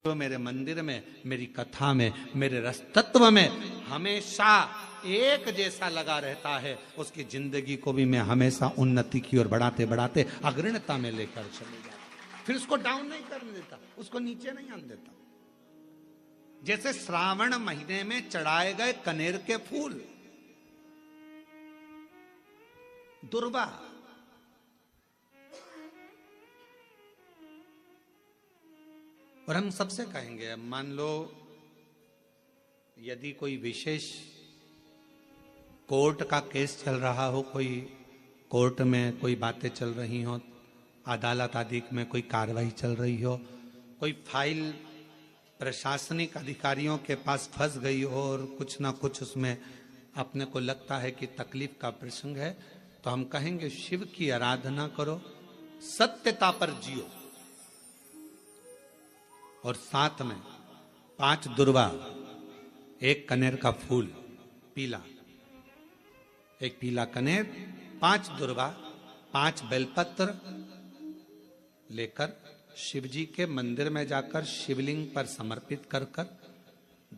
मेरे मंदिर में, मेरी कथा में, मेरे रस तत्व में हमेशा एक जैसा लगा रहता है, उसकी जिंदगी को भी मैं हमेशा उन्नति की ओर बढ़ाते बढ़ाते अग्रणता में लेकर चले जाता। फिर उसको डाउन नहीं करने देता, उसको नीचे नहीं आने देता। जैसे श्रावण महीने में चढ़ाए गए कनेर के फूल, दुर्वा, और हम सबसे कहेंगे, मान लो यदि कोई विशेष कोर्ट का केस चल रहा हो, कोई कोर्ट में कोई बातें चल रही हो, अदालत आदि में कोई कार्रवाई चल रही हो, कोई फाइल प्रशासनिक अधिकारियों के पास फंस गई हो और कुछ ना कुछ उसमें अपने को लगता है कि तकलीफ का प्रसंग है, तो हम कहेंगे शिव की आराधना करो, सत्यता पर जियो, और साथ में 5 दुर्वा, 1 कनेर का फूल पीला, 1 पीला कनेर, 5 दुर्वा, 5 बेलपत्र लेकर शिव जी के मंदिर में जाकर शिवलिंग पर समर्पित कर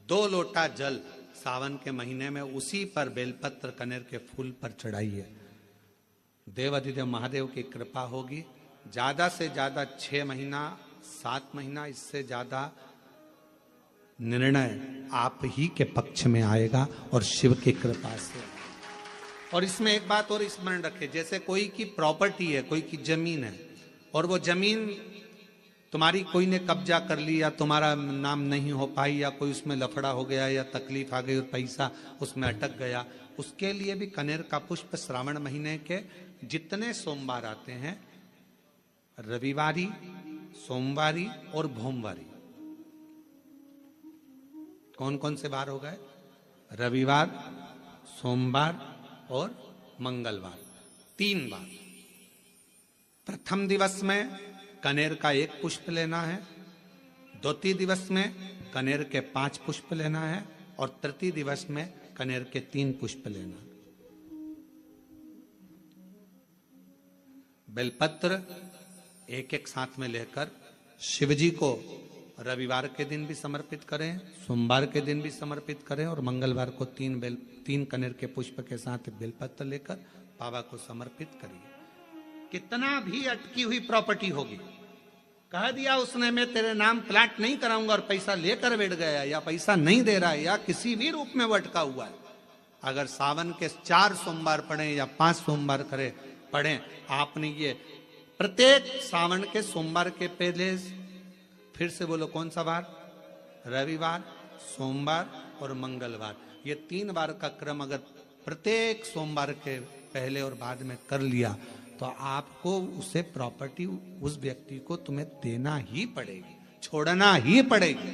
2 लोटा जल सावन के महीने में उसी पर बेलपत्र कनेर के फूल पर चढ़ाइए। देवाधिदेव महादेव की कृपा होगी। ज्यादा से ज्यादा 6 महीना 7 महीना, इससे ज्यादा निर्णय आप ही के पक्ष में आएगा और शिव की कृपा से। और इसमें एक बात और स्मरण रखें, जैसे कोई की प्रॉपर्टी है, कोई की जमीन है, और वो जमीन तुम्हारी कोई ने कब्जा कर ली या तुम्हारा नाम नहीं हो पाई या कोई उसमें लफड़ा हो गया या तकलीफ आ गई और पैसा उसमें अटक गया, उसके लिए भी कनेर का पुष्प श्रावण महीने के जितने सोमवार आते हैं, रविवारी, सोमवारी और भोमवारी, कौन कौन से बार हो गए? रविवार, सोमवार और मंगलवार, 3 बार। प्रथम दिवस में कनेर का 1 पुष्प लेना है, द्वितीय दिवस में कनेर के 5 पुष्प लेना है, और तृतीय दिवस में कनेर के 3 पुष्प लेना है। बेलपत्र 1-1 साथ में लेकर शिव जी को रविवार के दिन भी समर्पित करें, सोमवार के दिन भी समर्पित करें, और मंगलवार को 3 कनेर के पुष्प के साथ बेलपत्र लेकर बाबा को समर्पित करिए। कितना भी अटकी हुई प्रॉपर्टी होगी, कह दिया उसने मैं तेरे नाम प्लाट नहीं कराऊंगा और पैसा लेकर बैठ गया, या पैसा नहीं दे रहा है, या किसी भी रूप में वो अटका हुआ है, अगर सावन के 4 सोमवार पढ़े या 5 सोमवार पढ़े, आपने ये प्रत्येक सावन के सोमवार के पहले, फिर से बोलो कौन सा बार? रविवार, सोमवार और मंगलवार, ये 3 बार का क्रम अगर प्रत्येक सोमवार के पहले और बाद में कर लिया, तो आपको उसे प्रॉपर्टी उस व्यक्ति को तुम्हें देना ही पड़ेगी, छोड़ना ही पड़ेगी।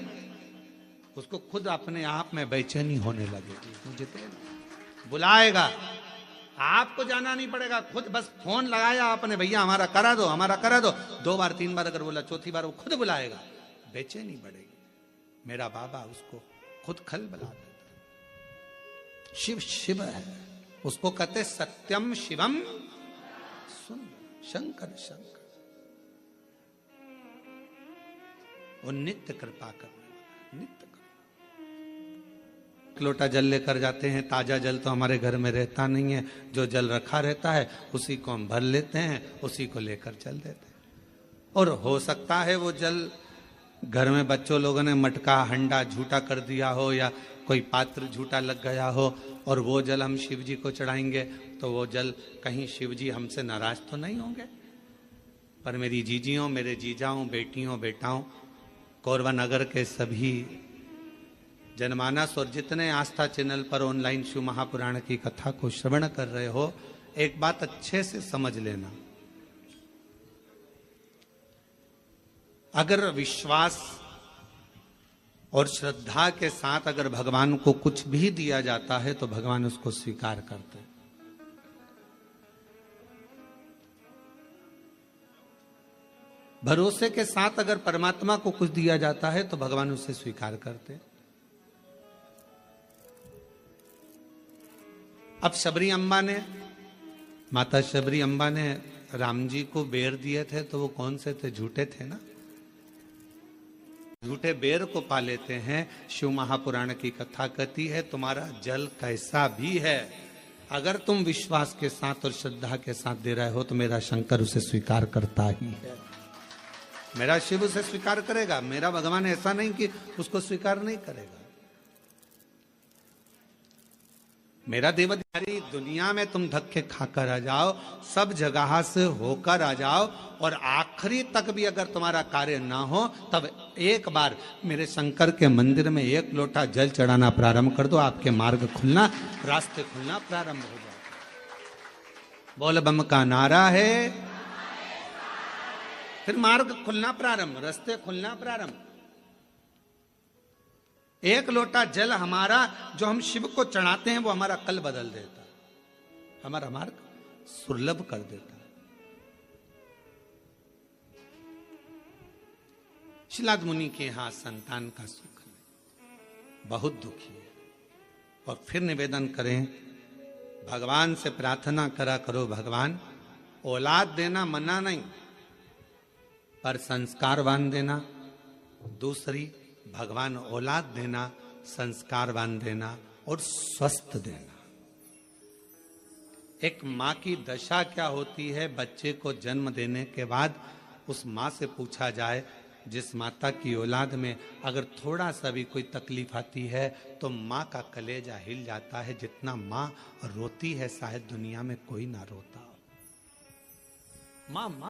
उसको खुद अपने आप में बेचैनी होने लगेगी, मुझे बुलाएगा, आपको जाना नहीं पड़ेगा, खुद बस फोन लगाया आपने, भैया हमारा करा दो, हमारा करा दो, 2 बार 3 बार अगर बोला, चौथी बार वो खुद बुलाएगा, बेचैनी बढ़ेगी। मेरा बाबा उसको खुद खल बुला देता। शिव शिव है, उसको कहते सत्यम शिवम सुंदर, शंकर शंकर, वो नित्य कृपा करने वाला, नित्य कृपा। लोटा जल लेकर जाते हैं, ताजा जल तो हमारे घर में रहता नहीं है, जो जल रखा रहता है उसी को हम भर लेते हैं, उसी को लेकर चल देते हैं। और हो सकता है वो जल घर में बच्चों लोगों ने मटका हंडा झूठा कर दिया हो, या कोई पात्र झूठा लग गया हो, और वो जल हम शिव जी को चढ़ाएंगे, तो वो जल कहीं शिव जी हमसे नाराज तो नहीं होंगे। पर मेरी जीजियों, मेरे जीजाओं, बेटियों, बेटाओं, कोरबा नगर के सभी जनमानस और जितने आस्था चैनल पर ऑनलाइन शिव महापुराण की कथा को श्रवण कर रहे हो, एक बात अच्छे से समझ लेना, अगर विश्वास और श्रद्धा के साथ अगर भगवान को कुछ भी दिया जाता है तो भगवान उसको स्वीकार करते हैं। भरोसे के साथ अगर परमात्मा को कुछ दिया जाता है तो भगवान उसे स्वीकार करते हैं। अब शबरी अम्बा ने, माता शबरी अम्बा ने राम जी को बेर दिए थे, तो वो कौन से थे? झूठे थे ना। झूठे बेर को पा लेते हैं। शिव महापुराण की कथा कहती है तुम्हारा जल कैसा भी है, अगर तुम विश्वास के साथ और श्रद्धा के साथ दे रहे हो तो मेरा शंकर उसे स्वीकार करता ही है। मेरा शिव उसे स्वीकार करेगा, मेरा भगवान ऐसा नहीं कि उसको स्वीकार नहीं करेगा। मेरा देवधारी दुनिया में तुम धक्के खाकर आ जाओ, सब जगह से होकर आ जाओ, और आखिरी तक भी अगर तुम्हारा कार्य ना हो तब एक बार मेरे शंकर के मंदिर में एक लोटा जल चढ़ाना प्रारंभ कर दो, आपके मार्ग खुलना, रास्ते खुलना प्रारंभ हो जाए। बोल बम का नारा है, फिर मार्ग खुलना प्रारंभ, रास्ते खुलना प्रारंभ। एक लोटा जल हमारा जो हम शिव को चढ़ाते हैं वो हमारा कल बदल देता है, हमारा मार्ग सुलभ कर देता है। शिलाद मुनि के यहां संतान का सुख नहीं, बहुत दुखी है। और फिर निवेदन करें, भगवान से प्रार्थना करा करो, भगवान औलाद देना मना नहीं, पर संस्कारवान देना। दूसरी, भगवान औलाद देना, संस्कारवान देना और स्वस्थ देना। एक मां की दशा क्या होती है, बच्चे को जन्म देने के बाद उस मां से पूछा जाए, जिस माता की औलाद में अगर थोड़ा सा भी कोई तकलीफ आती है तो मां का कलेजा हिल जाता है। जितना मां रोती है शायद दुनिया में कोई ना रोता हो। मां